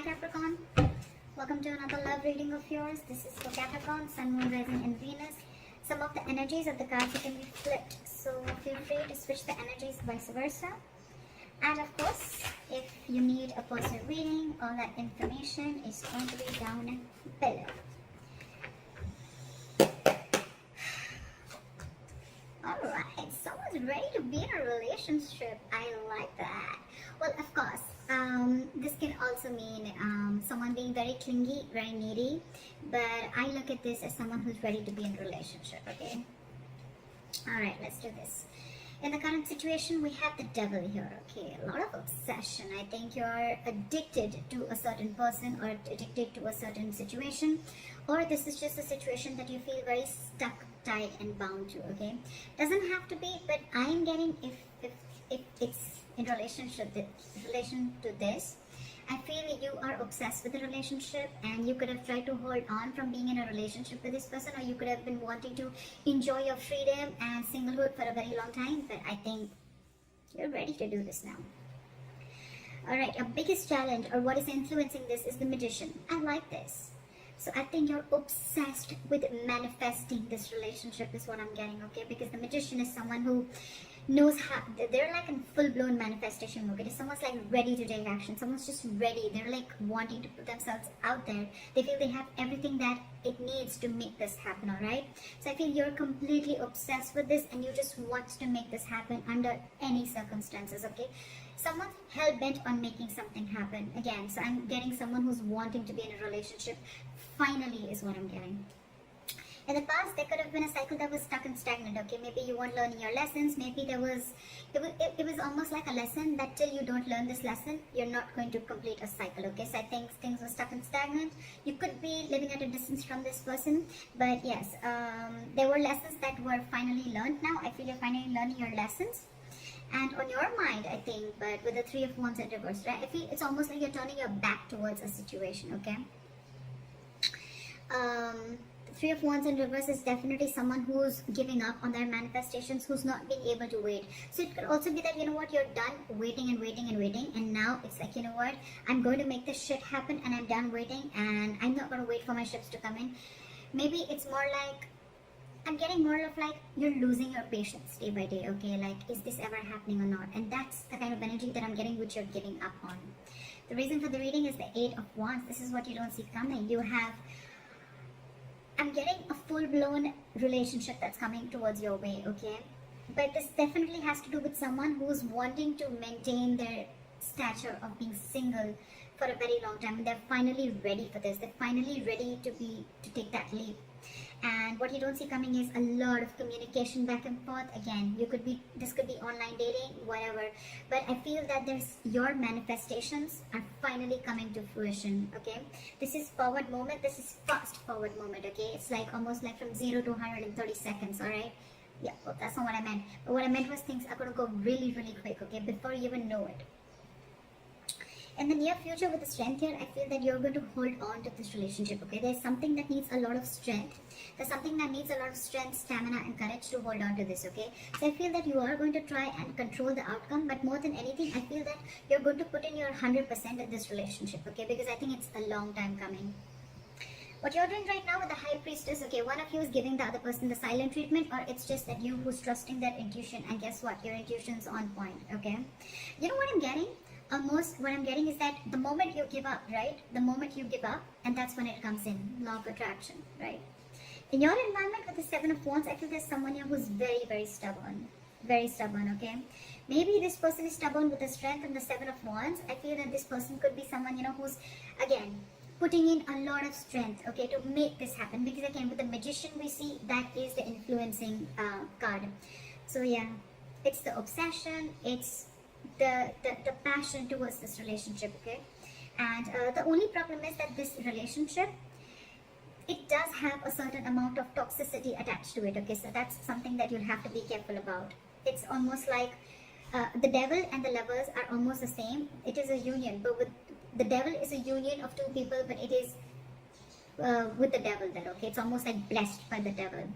Capricorn, welcome to another love reading of yours. This is for Capricorn, Sun, Moon, Rising and Venus. Some of the energies of the cards can be flipped, so feel free to switch the energies vice versa. And of course, if you need a personal reading, all that information is going to be down below. Alright, someone's ready to be in a relationship. I like that. Well, of course, this can also mean someone being very clingy, very needy, but I look at this as someone who's ready to be in a relationship, okay? Alright, let's do this. In the current situation, we have the devil here, okay? A lot of obsession. I think you're addicted to a certain person or addicted to a certain situation, or this is just a situation that you feel very stuck, tied and bound to, okay? Doesn't have to be, but I am getting if it's in relation to this, I feel you are obsessed with the relationship and you could have tried to hold on from being in a relationship with this person, or you could have been wanting to enjoy your freedom and singlehood for a very long time, but I think you're ready to do this now. Alright, your biggest challenge or what is influencing this is the Magician. I like this. So I think you're obsessed with manifesting this relationship is what I'm getting, okay? Because the Magician is someone who knows how, they're like in full-blown manifestation mode. Someone's like ready to take action. Someone's just ready. They're like wanting to put themselves out there. They feel they have everything that it needs to make this happen, alright? So I feel you're completely obsessed with this and you just want to make this happen under any circumstances, okay? Someone's hell-bent on making something happen. Again, so I'm getting someone who's wanting to be in a relationship. Finally is what I'm getting. In the past, there could have been a cycle that was stuck and stagnant, okay? Maybe you weren't learning your lessons. Maybe it was almost like a lesson that till you don't learn this lesson, you're not going to complete a cycle, okay? So I think things were stuck and stagnant. You could be living at a distance from this person, but yes, there were lessons that were finally learned now. I feel you're finally learning your lessons. And on your mind, I think, but with the Three of Wands in reverse, right? I feel it's almost like you're turning your back towards a situation, okay? Three of Wands in reverse is definitely someone who's giving up on their manifestations, who's not being able to wait. So it could also be that, you know what, you're done waiting and waiting and waiting, and now it's like, you know what, I'm going to make this shit happen and I'm done waiting and I'm not going to wait for my ships to come in. Maybe it's more like, I'm getting more of like, you're losing your patience day by day, okay? Like, is this ever happening or not? And that's the kind of energy that I'm getting, which you're giving up on. The reason for the reading is the Eight of Wands. This is what you don't see coming. You have, I'm getting a full-blown relationship that's coming towards your way, okay? But this definitely has to do with someone who's wanting to maintain their stature of being single for a very long time. And they're finally ready for this. They're finally ready to take that leap. And what you don't see coming is a lot of communication back and forth. Again, this could be online dating, whatever. But I feel that your manifestations are finally coming to fruition, okay? This is forward moment. This is fast forward moment, okay? It's like almost like from 0 to 100 in 30 seconds, alright? Yeah, well, that's not what I meant. But what I meant was things are going to go really, really quick, okay? Before you even know it. In the near future with the strength here, I feel that you're going to hold on to this relationship, okay? There's something that needs a lot of strength. There's something that needs a lot of strength, stamina and courage to hold on to this, okay? So I feel that you are going to try and control the outcome, but more than anything, I feel that you're going to put in your 100% in this relationship, okay? Because I think it's a long time coming. What you're doing right now with the High Priestess, okay, one of you is giving the other person the silent treatment, or it's just that you who's trusting their intuition, and guess what? Your intuition's on point, okay? You know what I'm getting? What I'm getting is that the moment you give up, right? The moment you give up, and that's when it comes in, law of attraction, right? In your environment with the Seven of Wands, I feel there's someone here who's very, very stubborn, okay? Maybe this person is stubborn with the strength and the Seven of Wands. I feel that this person could be someone, you know, who's, again, putting in a lot of strength, okay, to make this happen. Because again, with the Magician, we see that is the influencing card. So yeah, it's the obsession, it's the passion towards this relationship, okay? And the only problem is that this relationship, it does have a certain amount of toxicity attached to it, okay? So that's something that you'll have to be careful about. It's almost like the devil and the lovers are almost the same. It is a union, but with the devil is a union of two people, but it is with the devil there, okay? It's almost like blessed by the devil.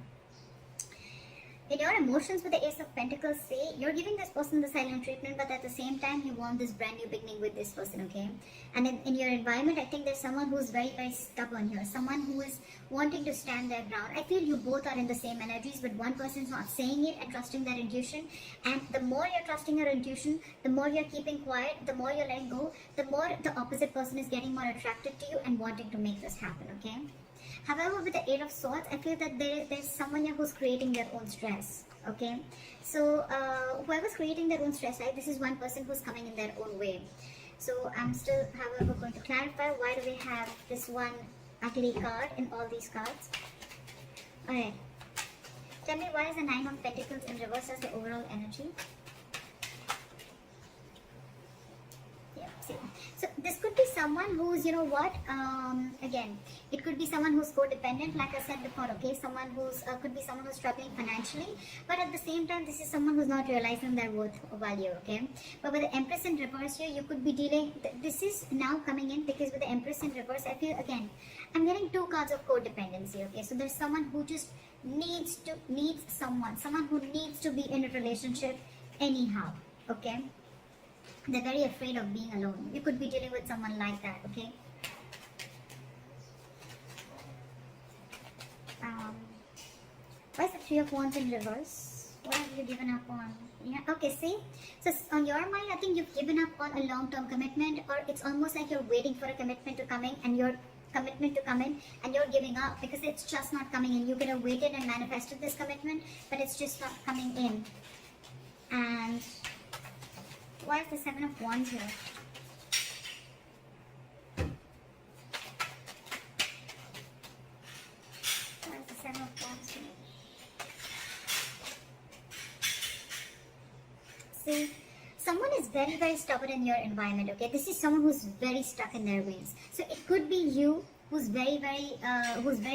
In your emotions with the Ace of Pentacles, say you're giving this person the silent treatment, but at the same time you want this brand new beginning with this person, okay? And in your environment, I think there's someone who's very, very stubborn here, someone who is wanting to stand their ground. I feel you both are in the same energies, but one person's not saying it and trusting their intuition. And the more you're trusting your intuition, the more you're keeping quiet, the more you're letting go, the more the opposite person is getting more attracted to you and wanting to make this happen, okay? However, with the Eight of Swords, I feel that there's someone here who's creating their own stress, okay? So, whoever's creating their own stress, right, this is one person who's coming in their own way. So, I'm still, however, going to clarify why do we have this one ugly card in all these cards. Alright. Tell me, why is the Nine of Pentacles in reverse as the overall energy? So this could be someone who's, you know what, again, it could be someone who's codependent, like I said before, okay, someone who's, could be someone who's struggling financially, but at the same time, this is someone who's not realizing their worth or value, okay. But with the Empress in reverse here, you could be dealing, this is now coming in because with the Empress in reverse, I feel, again, I'm getting two cards of codependency, okay. So there's someone who just needs someone who needs to be in a relationship anyhow, okay. They're very afraid of being alone. You could be dealing with someone like that, okay? Why is the Three of Wands in reverse? What have you given up on? Yeah, okay, see? So on your mind, I think you've given up on a long-term commitment, or it's almost like you're waiting for a commitment to come in and you're giving up because it's just not coming in. You could have waited and manifested this commitment, but it's just not coming in. And why is the Seven of Wands here? Why is the Seven of Wands here? See, someone is very, very stubborn in your environment, okay? This is someone who's very stuck in their ways. So it could be you who's very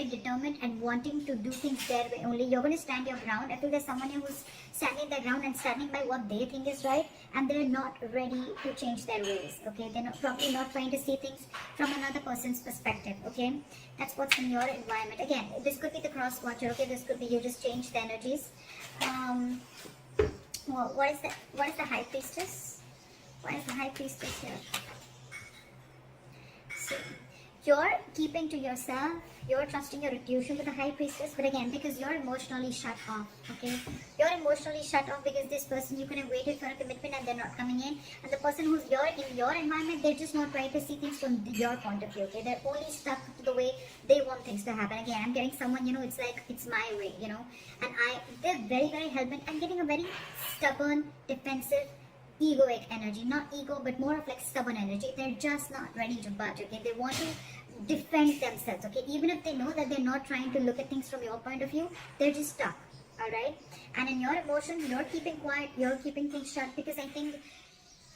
determined and wanting to do things their way only. You're going to stand your ground. I feel there's someone here who's standing their ground and standing by what they think is right, and they're not ready to change their ways, okay? They're probably not trying to see things from another person's perspective, okay? That's what's in your environment. Again, this could be the cross watcher, okay? This could be you just change the energies. Well, what is the High Priestess? Why is the High Priestess here? So, you're keeping to yourself, you're trusting your intuition with the High Priestess, but again, because you're emotionally shut off, okay? You're emotionally shut off because this person, you could have waited for a commitment and they're not coming in. And the person who's in your environment, they're just not trying to see things from your point of view, okay? They're only stuck to the way they want things to happen. Again, I'm getting someone, you know, it's like, it's my way, you know? And they're very, very hell-bent. I'm getting a very stubborn, defensive, egoic energy. Not ego, but more of like stubborn energy. They're just not ready to budge, okay? They want to defend themselves, okay? Even if they know that they're not trying to look at things from your point of view, they're just stuck, alright? And in your emotions, you're keeping quiet, you're keeping things shut because I think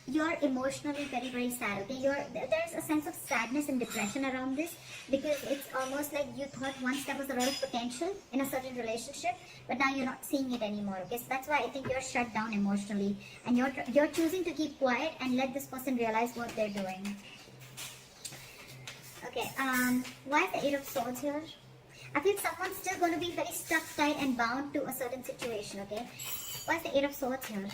you're emotionally very, very sad, okay? There's a sense of sadness and depression around this because it's almost like you thought once there was a lot of potential in a certain relationship, but now you're not seeing it anymore, okay? So that's why I think you're shut down emotionally and you're choosing to keep quiet and let this person realize what they're doing. Okay, why is the Eight of Swords here? I feel someone's still going to be very stuck, tight and bound to a certain situation, okay? Why is the Eight of Swords here?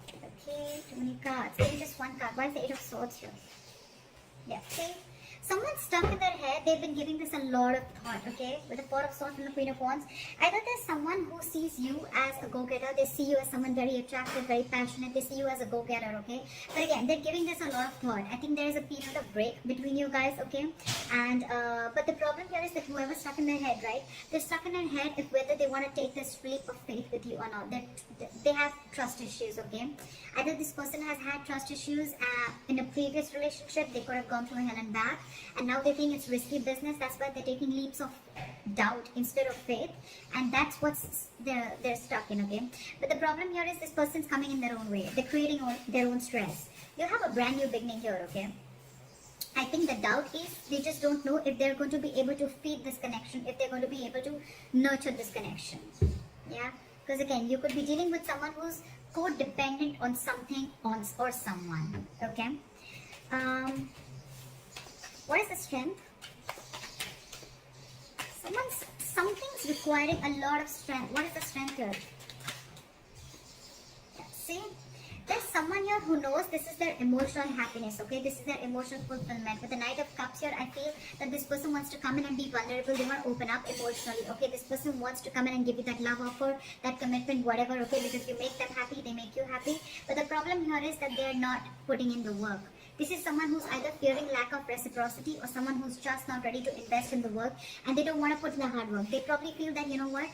Okay, too many cards. Maybe just one card. Why is the Eight of Swords here? Yeah, see? Someone's stuck in their head. They've been giving this a lot of thought, okay? With the Four of Swords and the Queen of Wands. Either there's someone who sees you as a go-getter. They see you as someone very attractive, very passionate. They see you as a go-getter, okay? But again, they're giving this a lot of thought. I think there is a period of break between you guys, okay? And, but the problem here is that whoever's stuck in their head, right? They're stuck in their head if whether they want to take this leap of faith with you or not. They have trust issues, okay? Either this person has had trust issues in a previous relationship. They could have gone through hell and back. And now they think it's risky business. That's why they're taking leaps of doubt instead of faith. And that's what's they're stuck in, okay? But the problem here is this person's coming in their own way. They're creating their own stress. You have a brand new beginning here, okay? I think the doubt is they just don't know if they're going to be able to feed this connection, if they're going to be able to nurture this connection. Yeah? Because again, you could be dealing with someone who's codependent on something or someone, okay? What is the strength? something's requiring a lot of strength. What is the strength here? Yeah, see? There's someone here who knows this is their emotional happiness, okay? This is their emotional fulfillment. With the Knight of Cups here, I feel that this person wants to come in and be vulnerable. They want to open up emotionally, okay? This person wants to come in and give you that love offer, that commitment, whatever, okay? Because you make them happy, they make you happy. But the problem here is that they're not putting in the work. This is someone who's either fearing lack of reciprocity or someone who's just not ready to invest in the work and they don't want to put in the hard work. They probably feel that, you know what?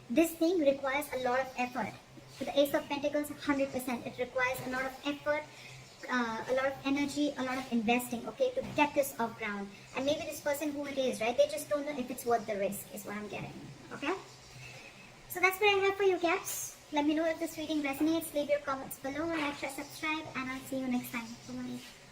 This thing requires a lot of effort. With the Ace of Pentacles, 100%. It requires a lot of effort, a lot of energy, a lot of investing, okay, to get this off ground. And maybe this person who it is, right, they just don't know if it's worth the risk, is what I'm getting, okay? So that's what I have for you, Caps. Let me know if this reading resonates. Leave your comments below, like, share, subscribe, and I'll see you next time. Bye-bye.